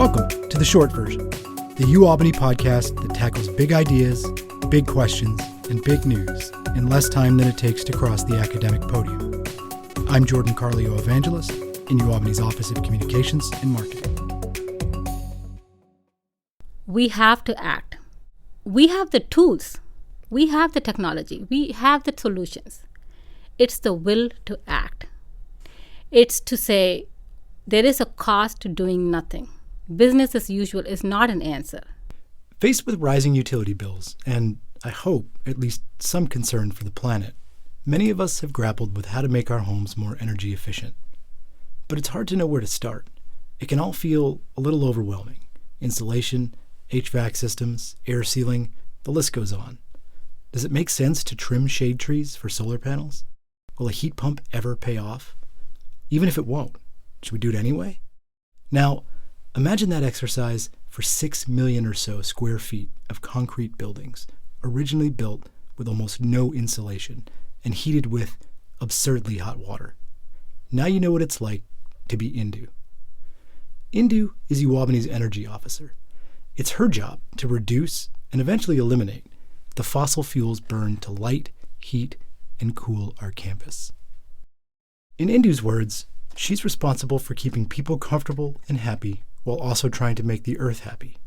Welcome to the short version, the UAlbany podcast that tackles big ideas, big questions, and big news in less time than it takes to cross the academic podium. I'm Jordan Carlio Evangelist in UAlbany's Office of Communications and Marketing. We have to act. We have the tools. We have the technology. We have the solutions. It's the will to act. It's to say there is a cost to doing nothing. Business as usual is not an answer. Faced with rising utility bills and, I hope, at least some concern for the planet, many of us have grappled with how to make our homes more energy efficient. But it's hard to know where to start. It can all feel a little overwhelming. Insulation, HVAC systems, air sealing, the list goes on. Does it make sense to trim shade trees for solar panels? Will a heat pump ever pay off? Even if it won't, should we do it anyway? Now, imagine that exercise for 6 million or so square feet of concrete buildings, originally built with almost no insulation and heated with absurdly hot water. Now you know what it's like to be Indu. Indu is UAlbany's energy officer. It's her job to reduce and eventually eliminate the fossil fuels burned to light, heat, and cool our campus. In Indu's words, she's responsible for keeping people comfortable and happy while also trying to make the earth happy.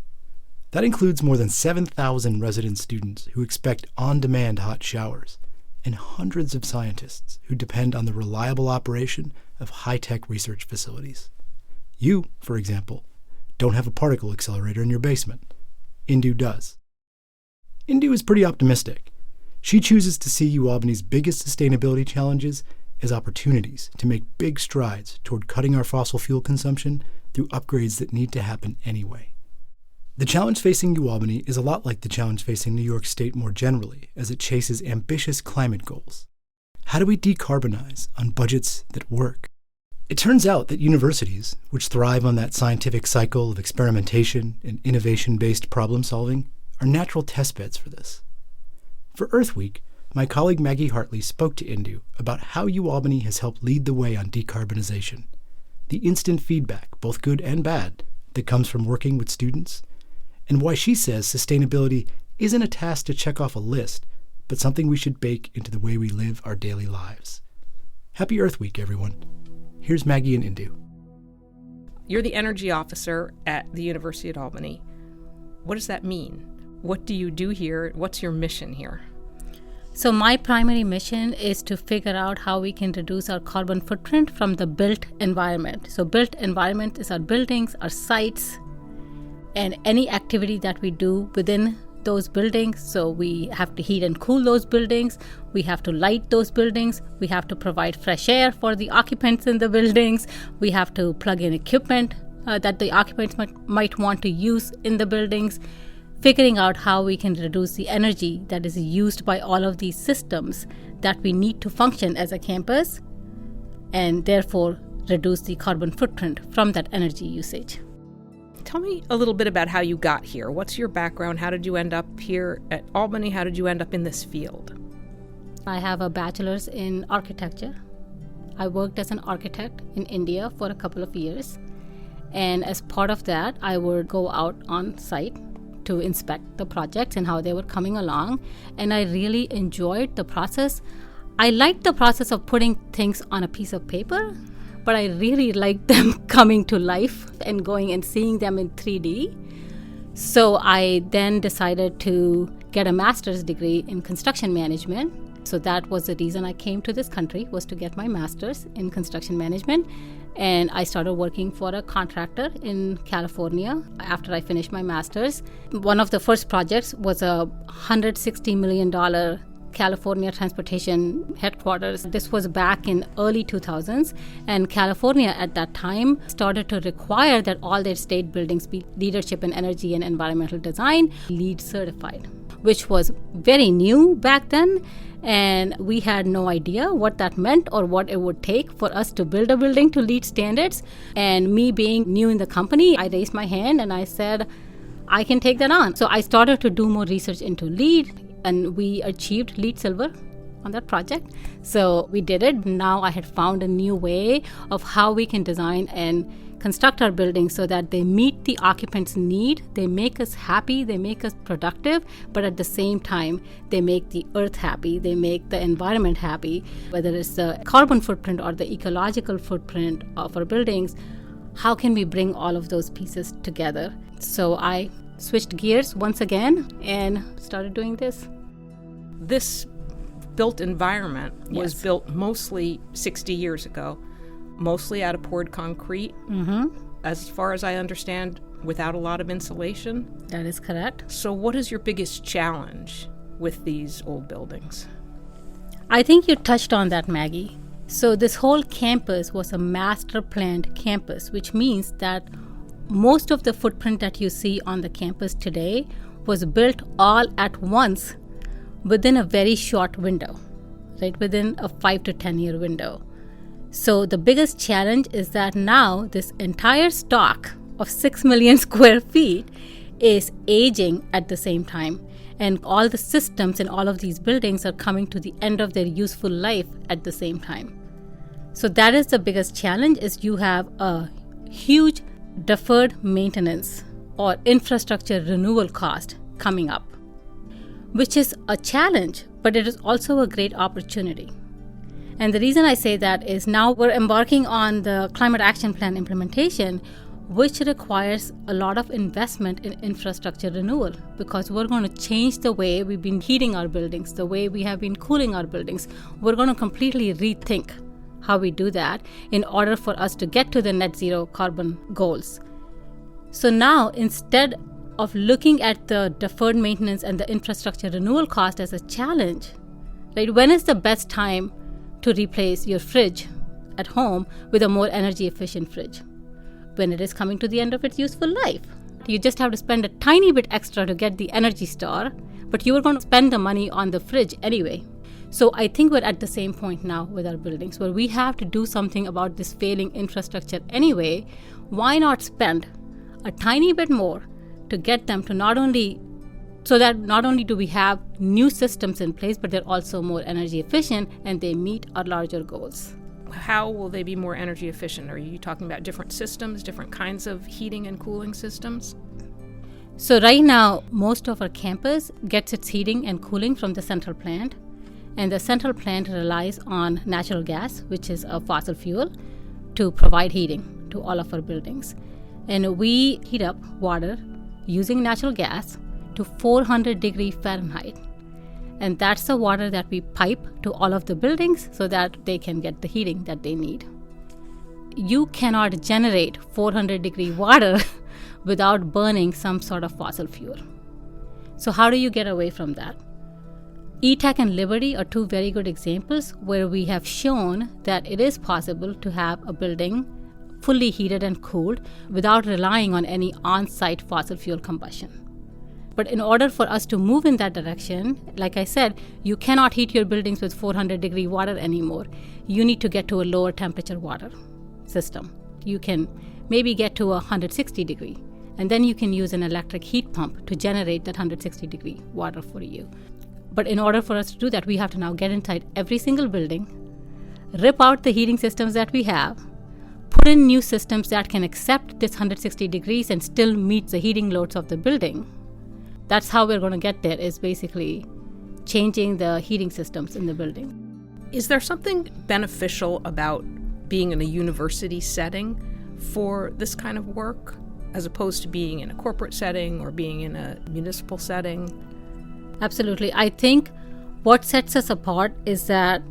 That includes more than 7,000 resident students who expect on-demand hot showers and hundreds of scientists who depend on the reliable operation of high-tech research facilities. You, for example, don't have a particle accelerator in your basement. Indu does. Indu is pretty optimistic. She chooses to see UAlbany's biggest sustainability challenges as opportunities to make big strides toward cutting our fossil fuel consumption through upgrades that need to happen anyway. The challenge facing UAlbany is a lot like the challenge facing New York State more generally as it chases ambitious climate goals. How do we decarbonize on budgets that work? It turns out that universities, which thrive on that scientific cycle of experimentation and innovation-based problem solving, are natural testbeds for this. For Earth Week, my colleague Maggie Hartley spoke to Indu about how UAlbany has helped lead the way on decarbonization, the instant feedback, both good and bad, that comes from working with students, and why she says sustainability isn't a task to check off a list, but something we should bake into the way we live our daily lives. Happy Earth Week, everyone. Here's Maggie and Indu. You're the energy officer at the University at Albany. What does that mean? What do you do here? What's your mission here? So my primary mission is to figure out how we can reduce our carbon footprint from the built environment. So built environment is our buildings, our sites, and any activity that we do within those buildings. So we have to heat and cool those buildings. We have to light those buildings. We have to provide fresh air for the occupants in the buildings. We have to plug in equipment that the occupants might want to use in the buildings. Figuring out how we can reduce the energy that is used by all of these systems that we need to function as a campus, and therefore reduce the carbon footprint from that energy usage. Tell me a little bit about how you got here. What's your background? How did you end up here at Albany? How did you end up in this field? I have a bachelor's in architecture. I worked as an architect in India for a couple of years. And as part of that, I would go out on site to inspect the projects and how they were coming along. And I really enjoyed the process. I liked the process of putting things on a piece of paper, but I really liked them coming to life and going and seeing them in 3D. So I then decided to get a master's degree in construction management. So that was the reason I came to this country, was to get my master's in construction management. And I started working for a contractor in California after I finished my master's. One of the first projects was a $160 million California transportation headquarters. This was back in early 2000s, and California at that time started to require that all their state buildings be leadership in energy and environmental design LEED certified, which was very new back then. And we had no idea what that meant or what it would take for us to build a building to LEED standards. And me being new in the company, I raised my hand and I said, I can take that on. So I started to do more research into LEED, and we achieved LEED Silver on that project. So we did it. Now I had found a new way of how we can design and construct our buildings so that they meet the occupants' need, they make us happy, they make us productive, but at the same time, they make the earth happy, they make the environment happy, whether it's the carbon footprint or the ecological footprint of our buildings. How can we bring all of those pieces together? So I switched gears once again and started doing this. This built environment was Yes. built mostly 60 years ago, mostly out of poured concrete, as far as I understand, without a lot of insulation. That is correct. So what is your biggest challenge with these old buildings? I think you touched on that, Maggie. So this whole campus was a master planned campus, which means that most of the footprint that you see on the campus today was built all at once within a very short window, right? Within a 5 to 10 year window. So the biggest challenge is that now this entire stock of 6 million square feet is aging at the same time. And all the systems in all of these buildings are coming to the end of their useful life at the same time. So that is the biggest challenge, is you have a huge deferred maintenance or infrastructure renewal cost coming up, which is a challenge, but it is also a great opportunity. And the reason I say that is now we're embarking on the Climate Action Plan implementation, which requires a lot of investment in infrastructure renewal, because we're going to change the way we've been heating our buildings, the way we have been cooling our buildings. We're going to completely rethink how we do that in order for us to get to the net zero carbon goals. So now, instead of looking at the deferred maintenance and the infrastructure renewal cost as a challenge, right? When is the best time to replace your fridge at home with a more energy efficient fridge? When it is coming to the end of its useful life. You just have to spend a tiny bit extra to get the Energy Star, but you are going to spend the money on the fridge anyway. So I think we're at the same point now with our buildings, where we have to do something about this failing infrastructure anyway. Why not spend a tiny bit more to get them to not only do we have new systems in place, but they're also more energy efficient and they meet our larger goals. How will they be more energy efficient? Are you talking about different systems, different kinds of heating and cooling systems? So right now, most of our campus gets its heating and cooling from the central plant. And the central plant relies on natural gas, which is a fossil fuel, to provide heating to all of our buildings. And we heat up water using natural gas to 400 degrees Fahrenheit. And that's the water that we pipe to all of the buildings so that they can get the heating that they need. You cannot generate 400 degree water without burning some sort of fossil fuel. So how do you get away from that? E-Tech and Liberty are two very good examples where we have shown that it is possible to have a building fully heated and cooled without relying on any on-site fossil fuel combustion. But in order for us to move in that direction, like I said, you cannot heat your buildings with 400 degree water anymore. You need to get to a lower temperature water system. You can maybe get to 160 degree, and then you can use an electric heat pump to generate that 160 degree water for you. But in order for us to do that, we have to now get inside every single building, rip out the heating systems that we have, put in new systems that can accept this 160 degrees and still meet the heating loads of the building. That's how we're going to get there, is basically changing the heating systems in the building. Is there something beneficial about being in a university setting for this kind of work, as opposed to being in a corporate setting or being in a municipal setting? Absolutely. I think what sets us apart is that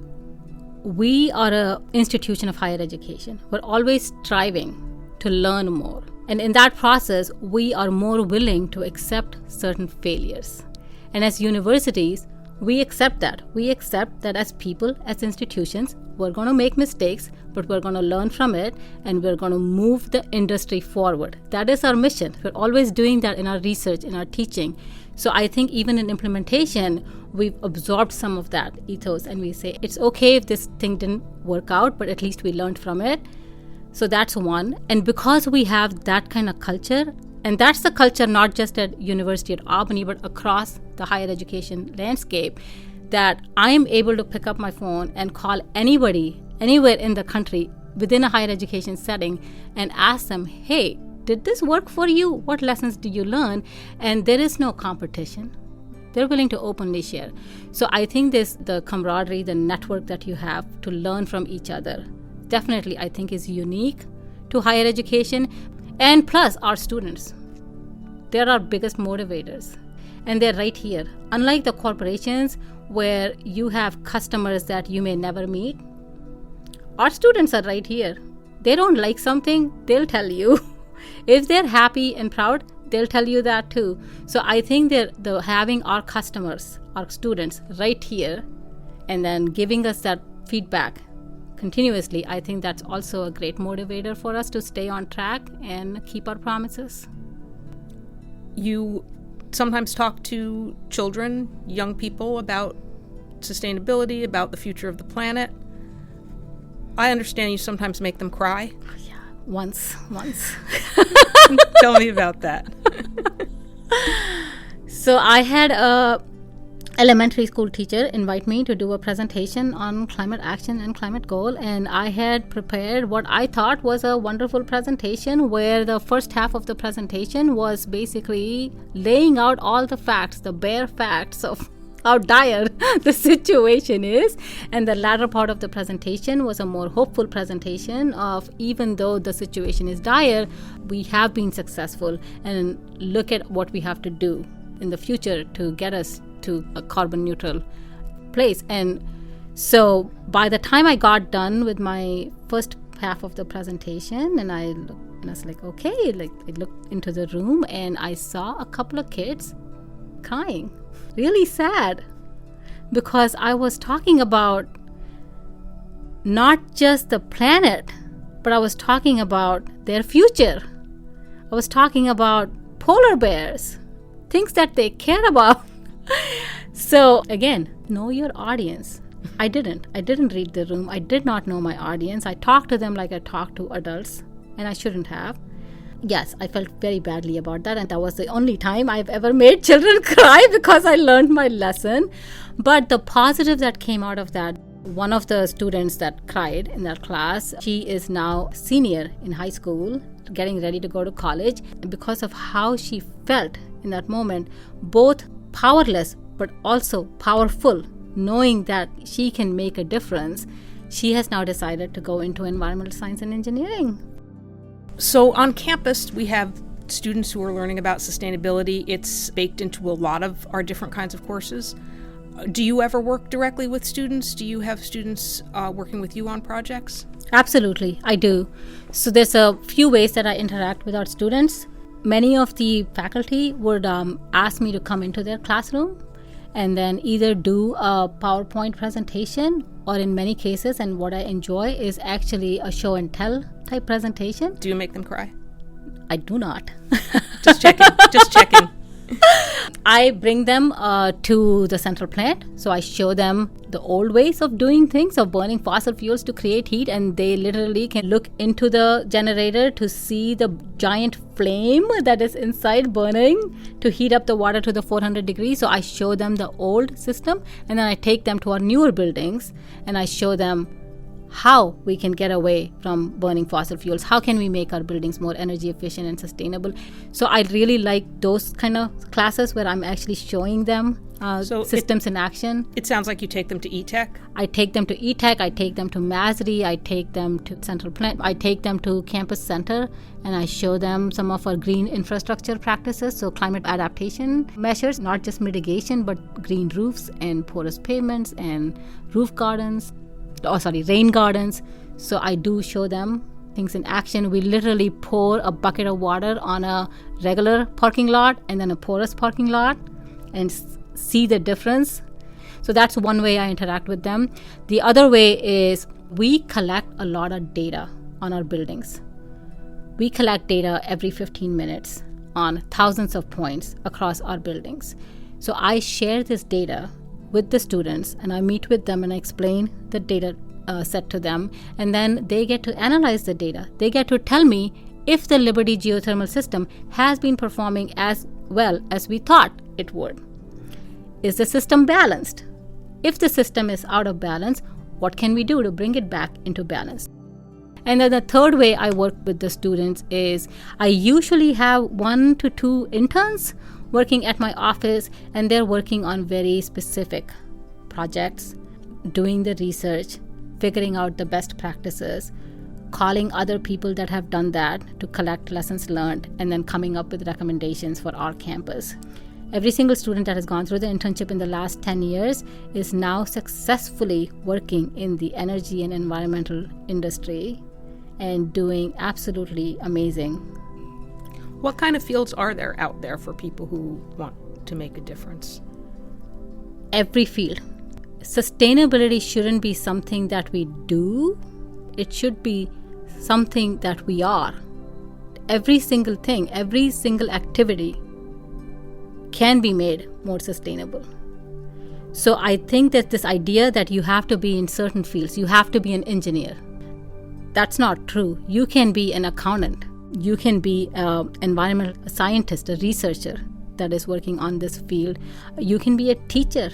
we are an institution of higher education. We're always striving to learn more. And in that process, we are more willing to accept certain failures. And as universities, we accept that. We accept that as people, as institutions, we're going to make mistakes, but we're going to learn from it and we're going to move the industry forward. That is our mission. We're always doing that in our research, in our teaching. So I think even in implementation, we've absorbed some of that ethos and we say, it's okay if this thing didn't work out, but at least we learned from it. So that's one. And because we have that kind of culture, and that's the culture not just at University of Albany, but across the higher education landscape, that I'm able to pick up my phone and call anybody, anywhere in the country, within a higher education setting, and ask them, hey, did this work for you? What lessons did you learn? And there is no competition. They're willing to openly share. So I think the camaraderie, the network that you have to learn from each other, definitely I think is unique to higher education. And plus our students, they're our biggest motivators. And they're right here. Unlike the corporations where you have customers that you may never meet, our students are right here. They don't like something, they'll tell you. If they're happy and proud, they'll tell you that too. So I think that having our customers, our students right here, and then giving us that feedback continuously, I think that's also a great motivator for us to stay on track and keep our promises. You sometimes talk to children, young people, about sustainability, about the future of the planet. I understand you sometimes make them cry. Yeah, once. Tell me about that. So I had a elementary school teacher invite me to do a presentation on climate action and climate goal, and I had prepared what I thought was a wonderful presentation, where the first half of the presentation was basically laying out all the facts, the bare facts of how dire the situation is, and the latter part of the presentation was a more hopeful presentation of, even though the situation is dire, we have been successful, and look at what we have to do in the future to get us to a carbon neutral place. And so by the time I got done with my first half of the presentation, and I was like, okay, like I looked into the room and I saw a couple of kids crying, really sad, because I was talking about not just the planet, but I was talking about their future. I was talking about polar bears, things that they care about. So again, know your audience. I didn't read the room. I did not know my audience. I talked to them like I talk to adults, and I shouldn't have. Yes, I felt very badly about that, and that was the only time I've ever made children cry, because I learned my lesson. But the positive that came out of that, one of the students that cried in that class, she is now senior in high school, getting ready to go to college. And because of how she felt in that moment, both powerless but also powerful, knowing that she can make a difference, she has now decided to go into environmental science and engineering. So on campus, we have students who are learning about sustainability. It's baked into a lot of our different kinds of courses. Do you ever work directly with students? Do you have students working with you on projects? Absolutely, I do. So there's a few ways that I interact with our students. Many of the faculty would ask me to come into their classroom and then either do a PowerPoint presentation, or in many cases, and what I enjoy is actually a show and tell type presentation. Do you make them cry? I do not. Just checking. I bring them to the central plant. So I show them the old ways of doing things, of burning fossil fuels to create heat, and they literally can look into the generator to see the giant flame that is inside burning to heat up the water to the 400 degrees. So I show them the old system, and then I take them to our newer buildings and I show them how we can get away from burning fossil fuels. How can we make our buildings more energy efficient and sustainable? So I really like those kind of classes where I'm actually showing them systems in action. It sounds like you take them to E-Tech. I take them to E-Tech, I take them to Masry, I take them to Central Plant, I take them to Campus Center, and I show them some of our green infrastructure practices, so climate adaptation measures, not just mitigation, but green roofs and porous pavements and rain gardens. So I do show them things in action. We literally pour a bucket of water on a regular parking lot and then a porous parking lot and see the difference. So that's one way I interact with them. The other way is we collect a lot of data on our buildings. We collect data every 15 minutes on thousands of points across our buildings. So I share this data with the students, and I meet with them and I explain the data set to them, and then they get to analyze the data. They get to tell me if the Liberty geothermal system has been performing as well as we thought it would. Is the system balanced? If the system is out of balance, what can we do to bring it back into balance? And then the third way I work with the students is I usually have 1 to 2 interns working at my office, and they're working on very specific projects, doing the research, figuring out the best practices, calling other people that have done that to collect lessons learned, and then coming up with recommendations for our campus. Every single student that has gone through the internship in the last 10 years is now successfully working in the energy and environmental industry and doing absolutely amazing. What kind of fields are there out there for people who want to make a difference? Every field. Sustainability shouldn't be something that we do. It should be something that we are. Every single thing, every single activity can be made more sustainable. So I think that this idea that you have to be in certain fields, you have to be an engineer, that's not true. You can be an accountant. You can be an environmental scientist, a researcher that is working on this field. You can be a teacher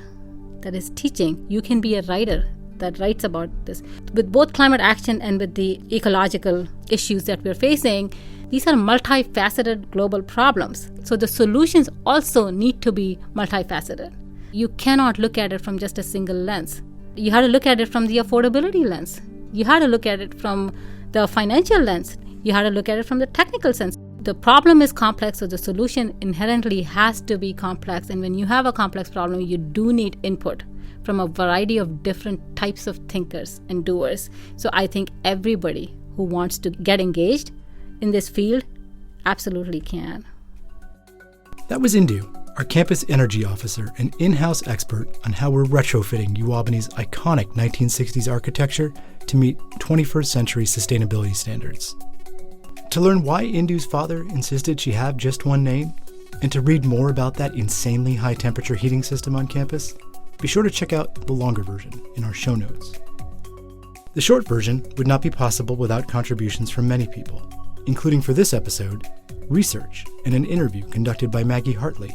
that is teaching. You can be a writer that writes about this. With both climate action and with the ecological issues that we're facing, these are multifaceted global problems. So the solutions also need to be multifaceted. You cannot look at it from just a single lens. You have to look at it from the affordability lens. You have to look at it from the financial lens. You have to look at it from the technical sense. The problem is complex, so the solution inherently has to be complex. And when you have a complex problem, you do need input from a variety of different types of thinkers and doers. So I think everybody who wants to get engaged in this field absolutely can. That was Indu, our campus energy officer and in-house expert on how we're retrofitting UAlbany's iconic 1960s architecture to meet 21st century sustainability standards. To learn why Indu's father insisted she have just one name, and to read more about that insanely high temperature heating system on campus, be sure to check out the longer version in our show notes. The short version would not be possible without contributions from many people, including for this episode, research and an interview conducted by Maggie Hartley,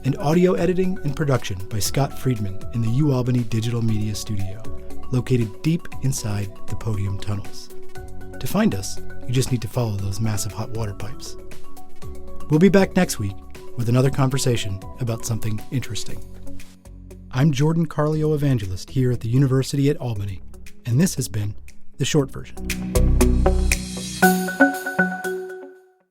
and audio editing and production by Scott Friedman in the UAlbany Digital Media Studio, located deep inside the podium tunnels. To find us, you just need to follow those massive hot water pipes. We'll be back next week with another conversation about something interesting. I'm Jordan Carlio Evangelist here at the University at Albany, and this has been The Short Version.